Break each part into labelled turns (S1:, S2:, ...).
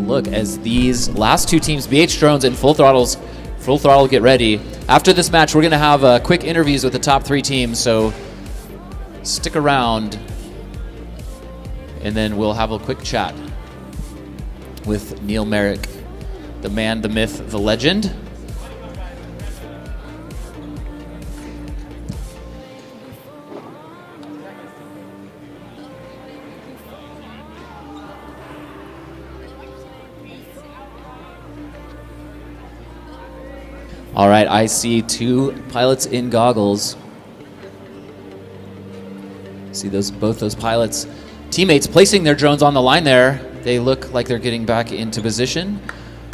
S1: look as these last two teams, BH Drones and Full Throttle, get ready. After this match, we're going to have quick interviews with the top three teams, so stick around, and then we'll have a quick chat with Neil Merrick, the man, the myth, the legend. All right, I see two pilots in goggles. See both those pilots, teammates placing their drones on the line there. They look like they're getting back into position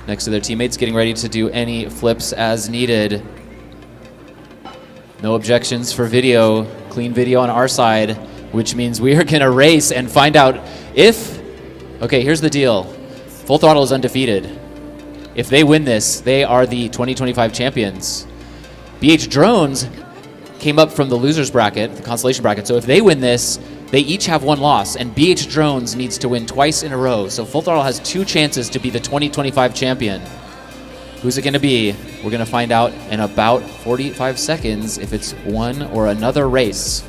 S1: next to their teammates, getting ready to do any flips as needed. No objections for video, clean video on our side, which means we are gonna race and find out if, okay, here's the deal. Full Throttle is undefeated. If they win this, they are the 2025 champions. BH Drones came up from the losers bracket, the consolation bracket, so if they win this, they each have one loss, and BH Drones needs to win twice in a row, so Full Throttle has two chances to be the 2025 champion. Who's it gonna be? We're gonna find out in about 45 seconds if it's one or another race.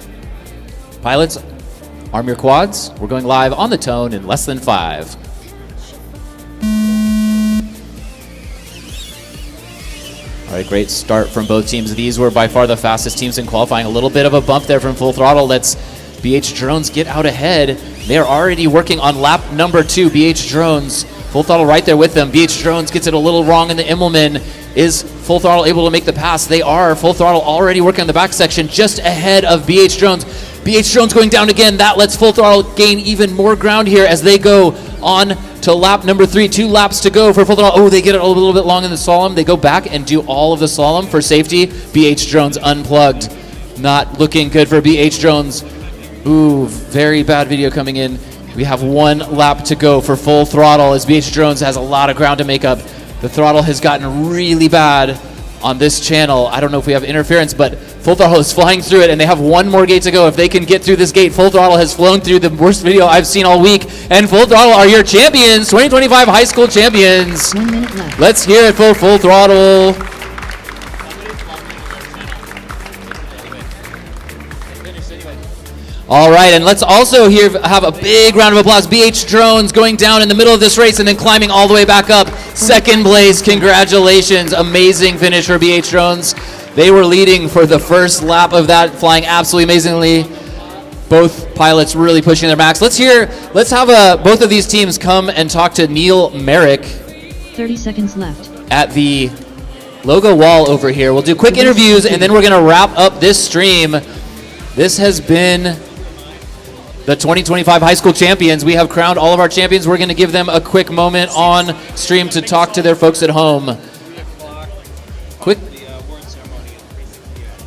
S1: Pilots, arm your quads. We're going live on the tone in less than 5. All right, great start from both teams. These were by far the fastest teams in qualifying. A little bit of a bump there from Full Throttle. Let's BH Drones get out ahead. They're already working on lap number 2. BH Drones, Full Throttle right there with them. BH Drones gets it a little wrong in the Immelman. Is Full Throttle able to make the pass? They are. Full Throttle already working on the back section just ahead of BH Drones. BH Drones going down again. That lets Full Throttle gain even more ground here as they go on to lap number 3. 2 laps to go for Full Throttle. Oh, they get it a little bit long in the slalom. They go back and do all of the slalom for safety. BH Drones unplugged. Not looking good for BH Drones. Ooh, very bad video coming in. We have 1 lap to go for Full Throttle as BH Drones has a lot of ground to make up. The throttle has gotten really bad on this channel. I don't know if we have interference, but Full Throttle is flying through it, and they have 1 more gate to go. If they can get through this gate, Full Throttle has flown through the worst video I've seen all week, and Full Throttle are your champions, 2025 high school champions.
S2: 1 minute left.
S1: Let's hear it for Full Throttle. All right, and let's also have a big round of applause. BH Drones going down in the middle of this race and then climbing all the way back up. Second place, congratulations. Amazing finish for BH Drones. They were leading for the first lap of that, flying absolutely amazingly. Both pilots really pushing their max. Let's have both of these teams come and talk to Neil Merrick
S2: 30 seconds left.
S1: at the logo wall over here. We'll do quick interviews and then we're gonna wrap up this stream. This has been the 2025 high school champions. We have crowned all of our champions. We're gonna give them a quick moment on stream to talk to their folks at home.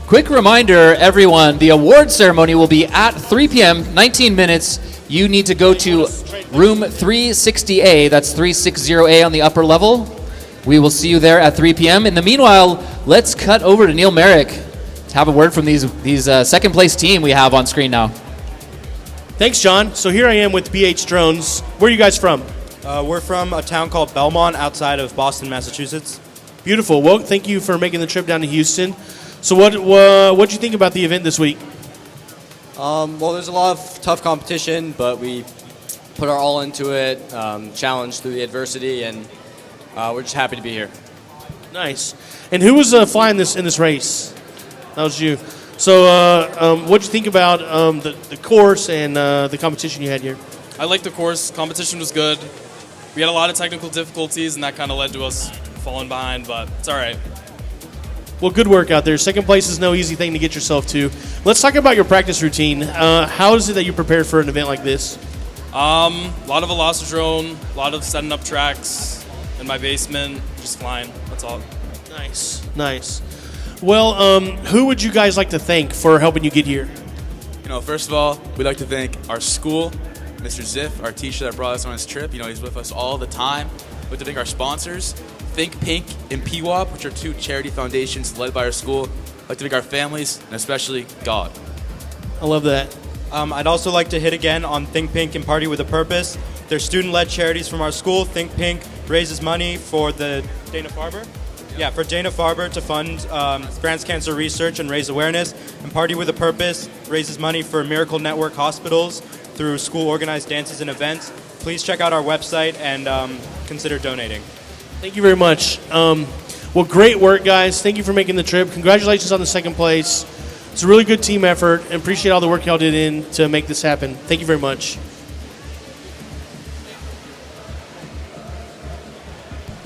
S1: Quick reminder, everyone, the award ceremony will be at 3 p.m., 19 minutes. You need to go to room 360A, that's 360A on the upper level. We will see you there at 3 p.m. In the meanwhile, let's cut over to Neil Merrick to have a word from these second place team we have on screen now.
S3: Thanks, John. So here I am with BH Drones. Where are you guys from?
S4: We're from a town called Belmont outside of Boston, Massachusetts.
S3: Beautiful. Well, thank you for making the trip down to Houston. So what'd you think about the event this week?
S4: Well, there's a lot of tough competition, but we put our all into it, challenged through the adversity, and we're just happy to be here.
S3: Nice. And who was flying in this race? That was you. So what'd you think about the course and the competition you had here?
S5: I liked the course. Competition was good. We had a lot of technical difficulties, and that kind of led to us falling behind, but it's all right.
S3: Well, good work out there. Second place is no easy thing to get yourself to. Let's talk about your practice routine. How is it that you prepare for an event like this?
S5: A lot of Velocitron, a lot of setting up tracks in my basement, just flying. That's all.
S3: Nice. Well, who would you guys like to thank for helping you get here?
S6: First of all, we'd like to thank our school, Mr. Ziff, our teacher that brought us on this trip. He's with us all the time. We'd like to thank our sponsors, Think Pink and PWOP, which are 2 charity foundations led by our school. I'd like to thank our families, and especially God.
S3: I love that.
S7: I'd also like to hit again on Think Pink and Party with a Purpose. They're student-led charities from our school. Think Pink raises money for the Dana-Farber. Yeah, for Dana-Farber to fund breast cancer research and raise awareness. And Party with a Purpose raises money for Miracle Network hospitals through school-organized dances and events. Please check out our website and consider donating.
S3: Thank you very much. Well, great work, guys. Thank you for making the trip. Congratulations on the second place. It's a really good team effort, and appreciate all the work y'all did to make this happen. Thank you very much.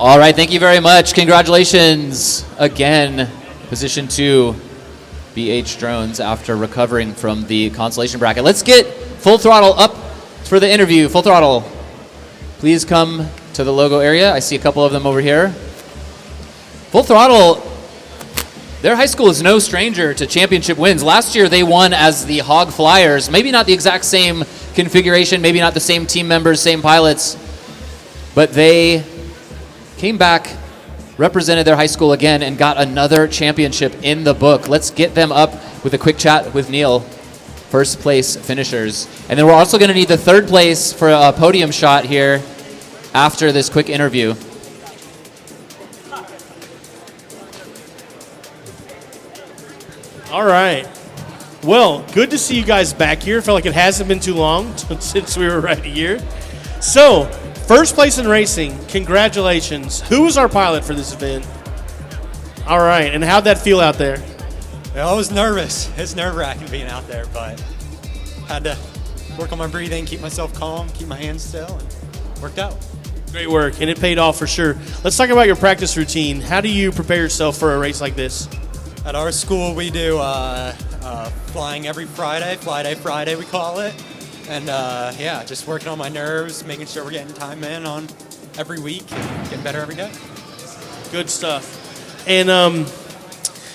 S1: All right, thank you very much. Congratulations again, position 2, BH Drones, after recovering from the consolation bracket. Let's get Full Throttle up for the interview. Full Throttle, please come to the logo area. I see a couple of them over here. Full Throttle, their high school is no stranger to championship wins. Last year they won as the Hog Flyers. Maybe not the exact same configuration, maybe not the same team members, same pilots, but they came back, represented their high school again, and got another championship in the book. Let's get them up with a quick chat with Neil, first place finishers. And then we're also going to need the third place for a podium shot here after this quick interview.
S3: All right. Well, good to see you guys back here. Felt like it hasn't been too long since we were right here. So, first place in racing, congratulations. Who was our pilot for this event? All right, and how'd that feel out there?
S8: Well, I was nervous. It's nerve-wracking being out there, but had to work on my breathing, keep myself calm, keep my hands still, and worked out.
S3: Great work, and it paid off for sure. Let's talk about your practice routine. How do you prepare yourself for a race like this?
S8: At our school, we do flying every Friday, Fly Day Friday we call it. And yeah, just working on my nerves, making sure we're getting time in on every week, and getting better every day.
S3: Good stuff. And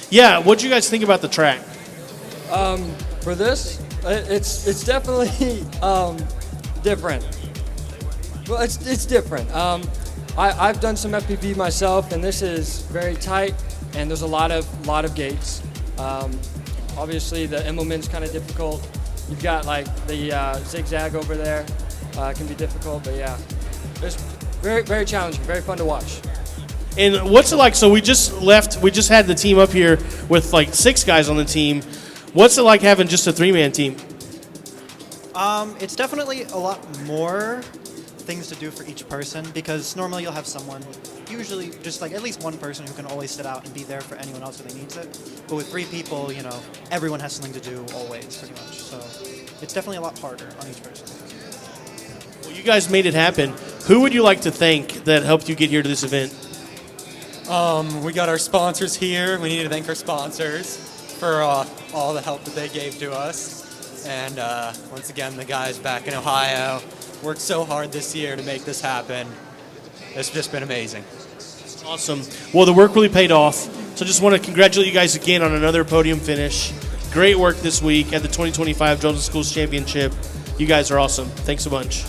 S3: yeah, what'd you guys think about the track?
S9: For this, it's definitely different. Well, it's different. I've done some FPV myself, and this is very tight, and there's a lot of gates. Obviously, the Immelman's kind of difficult. You've got like the zigzag over there, can be difficult, but yeah, it's very, very challenging, very fun to watch.
S3: And what's it like? So we just had the team up here with like 6 guys on the team. What's it like having just a 3-man team?
S10: It's definitely a lot more things to do for each person, because normally you'll have someone, usually just like at least one person who can always sit out and be there for anyone else who needs it. But with 3 people, you know, everyone has something to do always, pretty much. So it's definitely a lot harder on each person.
S3: Well, you guys made it happen. Who would you like to thank that helped you get here to this event?
S8: We got our sponsors here. We need to thank our sponsors for all the help that they gave to us. And once again, the guys back in Ohio worked so hard this year to make this happen. It's just been amazing.
S3: Awesome. Well, the work really paid off. So just want to congratulate you guys again on another podium finish. Great work this week at the 2025 Drones and Schools Championship. You guys are awesome. Thanks a bunch.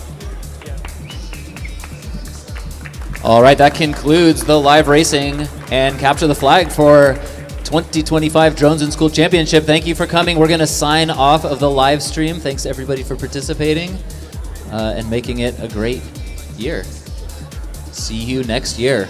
S1: All right, that concludes the live racing and capture the flag for 2025 Drones and School Championship. Thank you for coming. We're going to sign off of the live stream. Thanks everybody for participating and making it a great year. See you next year.